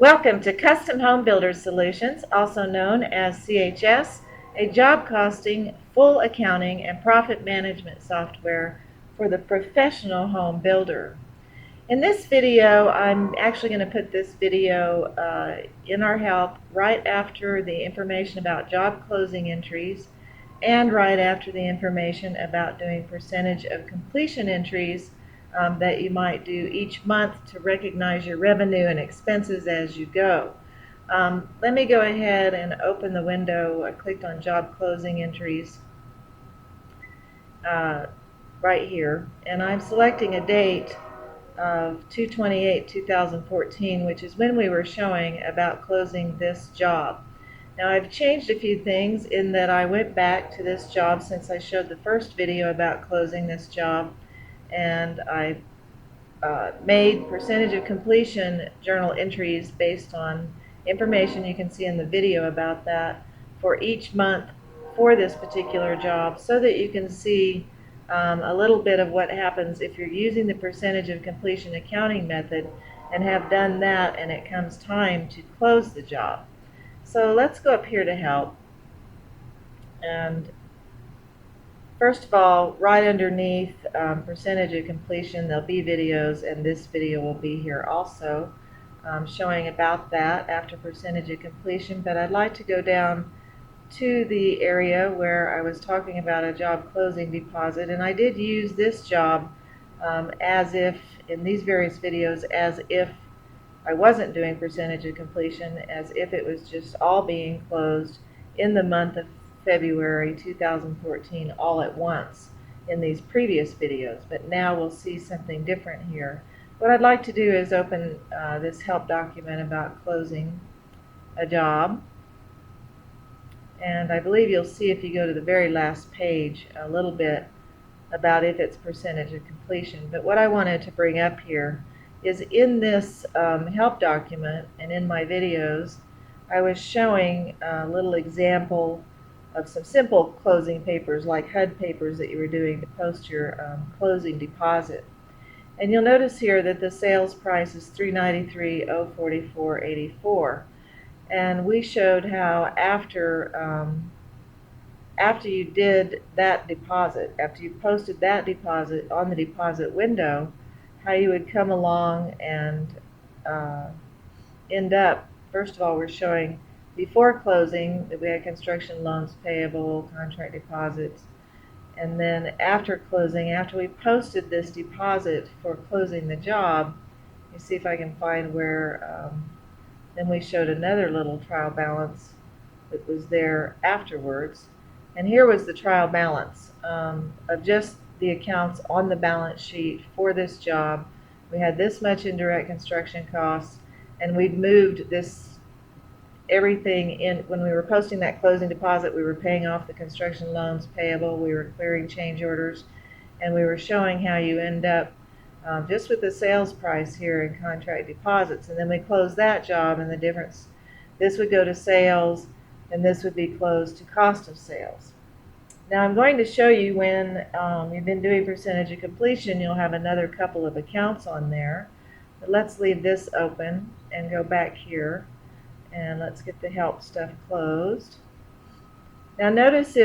Welcome to Custom Home Builder Solutions, also known as CHS, a job costing, full accounting, and profit management software for the professional home builder. In this video, I'm actually going to put this video in our help right after the information about job closing entries and right after the information about doing percentage of completion entries that you might do each month to recognize your revenue and expenses as you go. Let me go ahead and open the window. I clicked on job closing entries right here, and I'm selecting a date of 2/28/2014, which is when we were showing about closing this job. Now I've changed a few things in that I went back to this job since I showed the first video about closing this job, and I made percentage of completion journal entries based on information you can see in the video about that for each month for this particular job, so that you can see a little bit of what happens if you're using the percentage of completion accounting method and have done that and it comes time to close the job. So let's go up here to help, and first of all, right underneath percentage of completion, there'll be videos, and this video will be here also showing about that after percentage of completion. But I'd like to go down to the area where I was talking about a job closing deposit, and I did use this job as if, in these various videos, as if I wasn't doing percentage of completion, as if it was just all being closed in the month of February 2014 all at once in these previous videos. But now we'll see something different here. What I'd like to do is open this help document about closing a job. And I believe you'll see, if you go to the very last page, a little bit about if it's percentage of completion. But what I wanted to bring up here is, in this help document and in my videos, I was showing a little example of some simple closing papers like HUD papers that you were doing to post your closing deposit. And you'll notice here that the sales price is $393,044.84. And we showed how after you did that deposit, after you posted that deposit on the deposit window, how you would come along and end up, first of all, we're showing before closing that we had construction loans payable, contract deposits, and then after closing, after we posted this deposit for closing the job, you see if I can find where, then we showed another little trial balance that was there afterwards. And here was the trial balance of just the accounts on the balance sheet for this job. We had this much in direct construction costs, and we'd moved this everything in. When we were posting that closing deposit, we were paying off the construction loans payable, we were clearing change orders, and we were showing how you end up just with the sales price here in contract deposits. And then we close that job, and the difference, this would go to sales, and this would be closed to cost of sales. Now I'm going to show you when you've been doing percentage of completion, you'll have another couple of accounts on there. But let's leave this open and go back here, and let's get the help stuff closed. Now notice,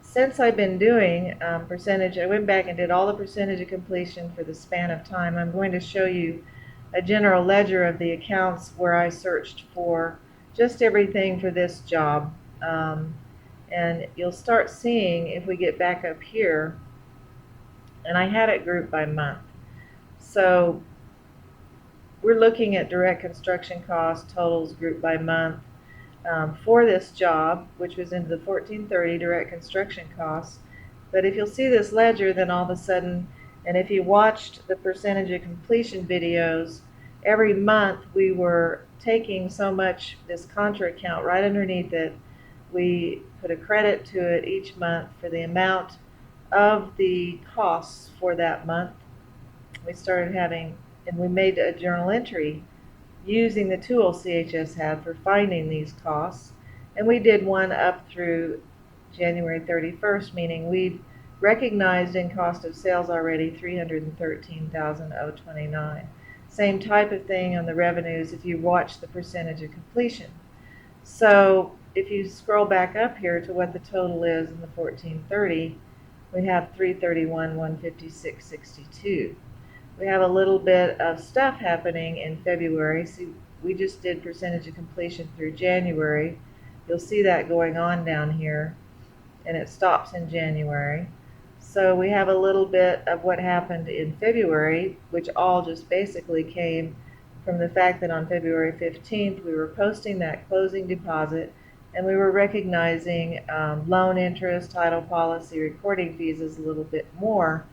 since I've been doing percentage, I went back and did all the percentage of completion for the span of time. I'm going to show you a general ledger of the accounts where I searched for just everything for this job. And you'll start seeing, if we get back up here, and I had it grouped by month. So we're looking at direct construction cost totals grouped by month for this job, which was into the 1430 direct construction costs. But if you'll see this ledger, then all of a sudden, and if you watched the percentage of completion videos, every month we were taking so much, this contra account right underneath it, we put a credit to it each month for the amount of the costs for that month. We started having, and we made a journal entry using the tool CHS had for finding these costs. And we did one up through January 31st, meaning we'd recognized in cost of sales already $313,029. Same type of thing on the revenues if you watch the percentage of completion. So if you scroll back up here to what the total is in the 1430, we have 331, 156, 62. We have a little bit of stuff happening in February. See, we just did percentage of completion through January. You'll see that going on down here, and it stops in January. So we have a little bit of what happened in February, which all just basically came from the fact that on February 15th we were posting that closing deposit, and we were recognizing loan interest, title policy, recording fees as a little bit more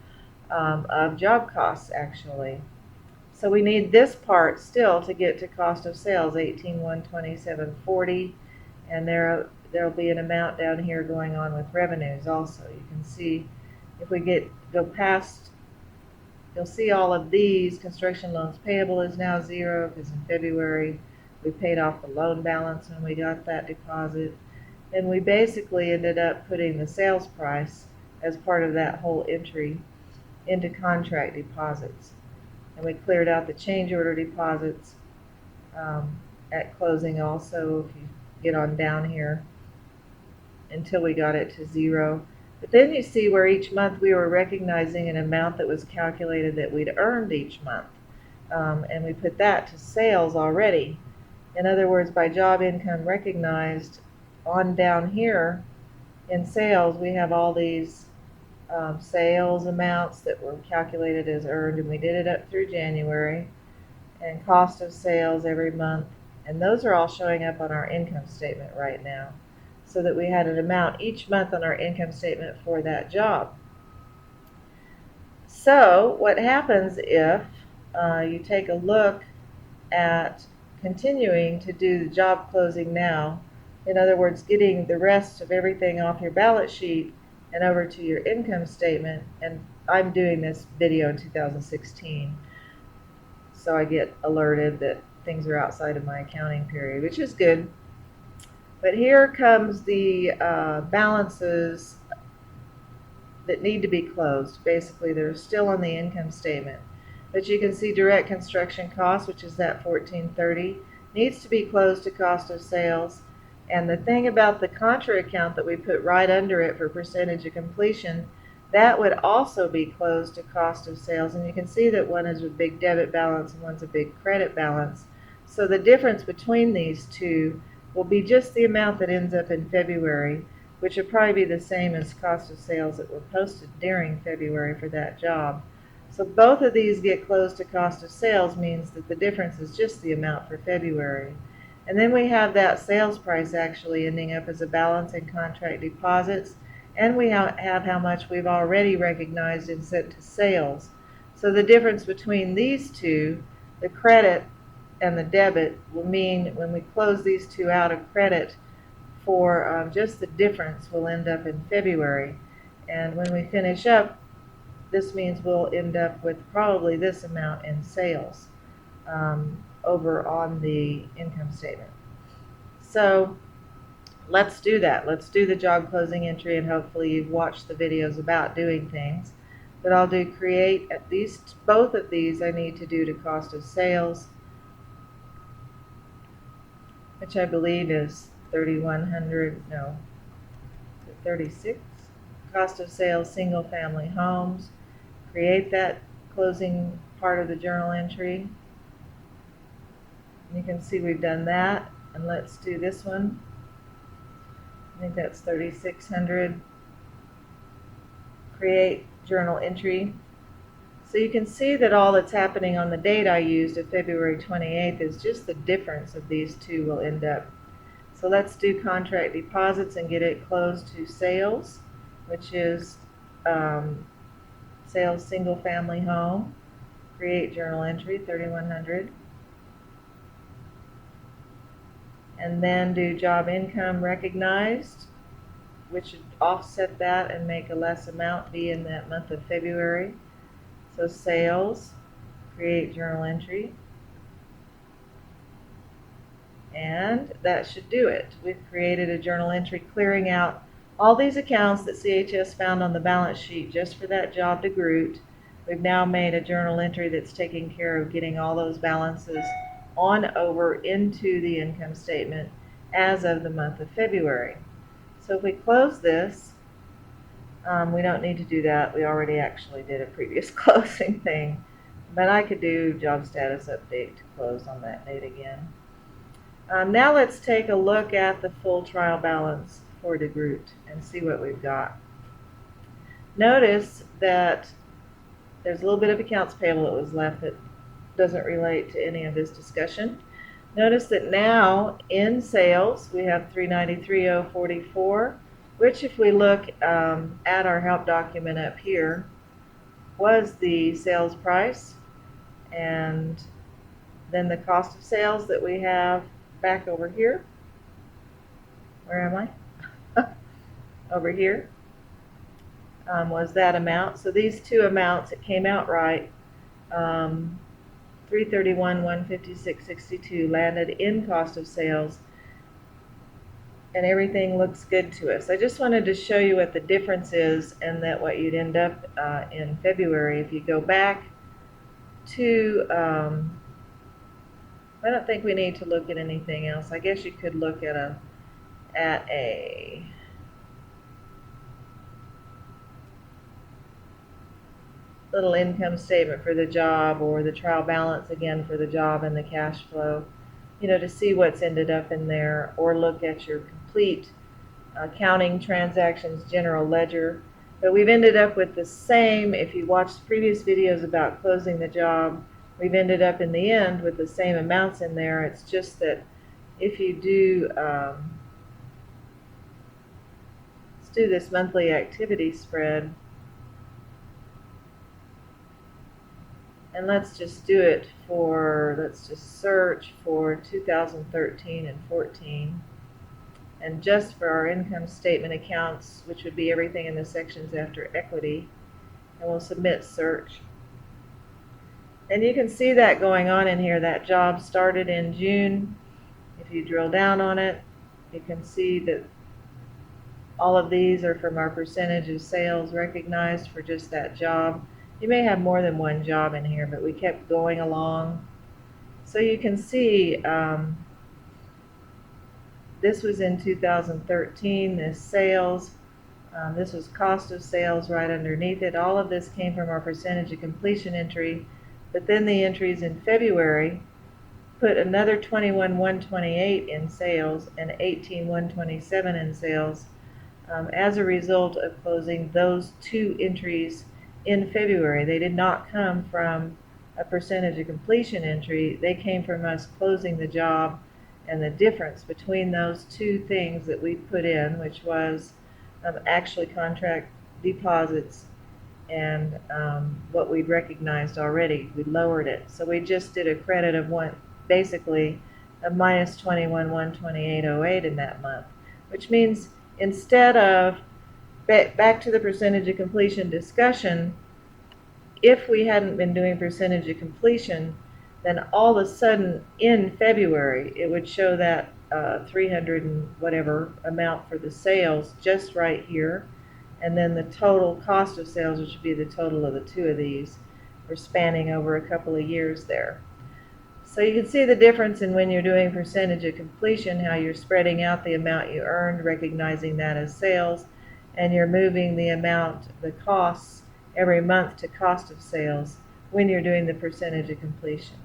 of job costs actually. So we need this part still to get to cost of sales, 18,127.40, and there'll be an amount down here going on with revenues also. You can see if we go past, you'll see all of these. Construction loans payable is now 0 because in February we paid off the loan balance when we got that deposit. And we basically ended up putting the sales price as part of that whole entry into contract deposits. And we cleared out the change order deposits at closing also, if you get on down here, until we got it to 0. But then you see where each month we were recognizing an amount that was calculated that we'd earned each month. And we put that to sales already. In other words, by job income recognized, on down here in sales, we have all these sales amounts that were calculated as earned, and we did it up through January, and cost of sales every month. And those are all showing up on our income statement right now, so that we had an amount each month on our income statement for that job. So what happens if you take a look at continuing to do the job closing now, in other words, getting the rest of everything off your balance sheet and over to your income statement, and I'm doing this video in 2016, so I get alerted that things are outside of my accounting period, which is good. But here comes the balances that need to be closed. Basically, they're still on the income statement. But you can see direct construction costs, which is that 1430, needs to be closed to cost of sales. And the thing about the contra account that we put right under it for percentage of completion, that would also be closed to cost of sales. And you can see that one is a big debit balance and one's a big credit balance. So the difference between these two will be just the amount that ends up in February, which will probably be the same as cost of sales that were posted during February for that job. So both of these get closed to cost of sales, means that the difference is just the amount for February. And then we have that sales price actually ending up as a balance in contract deposits, and we have how much we've already recognized and sent to sales. So the difference between these two, the credit and the debit, will mean when we close these two out of credit for just the difference, will end up in February. And when we finish up, this means we'll end up with probably this amount in sales over on the income statement. So let's do that. Let's do the job closing entry, and hopefully you've watched the videos about doing things. But I'll do create at least both of these. I need to do to cost of sales, which I believe is 3,100, no, 36. Cost of sales, single family homes. Create that closing part of the journal entry. You can see we've done that, and let's do this one. I think that's 3,600. Create journal entry. So you can see that all that's happening on the date I used of February 28th is just the difference of these two will end up. So let's do contract deposits and get it closed to sales, which is sales single family home. Create journal entry, 3,100. And then do job income recognized, which should offset that and make a less amount be in that month of February. So sales, create journal entry, and that should do it. We've created a journal entry clearing out all these accounts that CHS found on the balance sheet just for that job to Groot. We've now made a journal entry that's taking care of getting all those balances on over into the income statement as of the month of February. So if we close this, we don't need to do that. We already actually did a previous closing thing. But I could do job status update to close on that date again. Now let's take a look at the full trial balance for DeGroot and see what we've got. Notice that there's a little bit of accounts payable that was left that doesn't relate to any of this discussion. Notice that now in sales we have $393,044, which if we look at our help document up here was the sales price, and then the cost of sales that we have back over here. Where am I? Over here was that amount. So these two amounts, it came out right. 331, 156.62 landed in cost of sales, and everything looks good to us. I just wanted to show you what the difference is, and that what you'd end up in February if you go back to I don't think we need to look at anything else. I guess you could look at a little income statement for the job, or the trial balance again for the job, and the cash flow, to see what's ended up in there, or look at your complete accounting transactions general ledger. But we've ended up with the same. If you watched previous videos about closing the job, we've ended up in the end with the same amounts in there. It's just that if you do let's do this monthly activity spread, and let's just do it for, let's just search for 2013 and 14, and just for our income statement accounts, which would be everything in the sections after equity, and we'll submit search. And you can see that going on in here. That job started in June. If you drill down on it, you can see that all of these are from our percentage of sales recognized for just that job. You may have more than one job in here, but we kept going along. So you can see this was in 2013, this sales. This was cost of sales right underneath it. All of this came from our percentage of completion entry. But then the entries in February put another 21,128 in sales and 18,127 in sales as a result of closing those two entries in February. They did not come from a percentage of completion entry. They came from us closing the job, and the difference between those two things that we put in, which was actually contract deposits and what we'd recognized already, we lowered it. So we just did a credit of basically a minus 21,128.08 in that month, which means instead of back to the percentage of completion discussion, if we hadn't been doing percentage of completion, then all of a sudden in February it would show that 300 and whatever amount for the sales just right here, and then the total cost of sales, which would be the total of the two of these, were spanning over a couple of years there. So you can see the difference in when you're doing percentage of completion, how you're spreading out the amount you earned, recognizing that as sales, and you're moving the amount, the costs every month to cost of sales when you're doing the percentage of completion.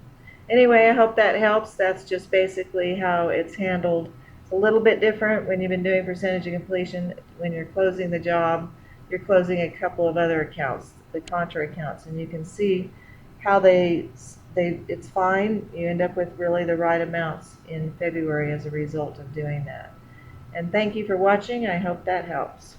Anyway, I hope that helps. That's just basically how it's handled. It's a little bit different when you've been doing percentage of completion. When you're closing the job, you're closing a couple of other accounts, the contra accounts, and you can see how it's fine. You end up with really the right amounts in February as a result of doing that. And thank you for watching. I hope that helps.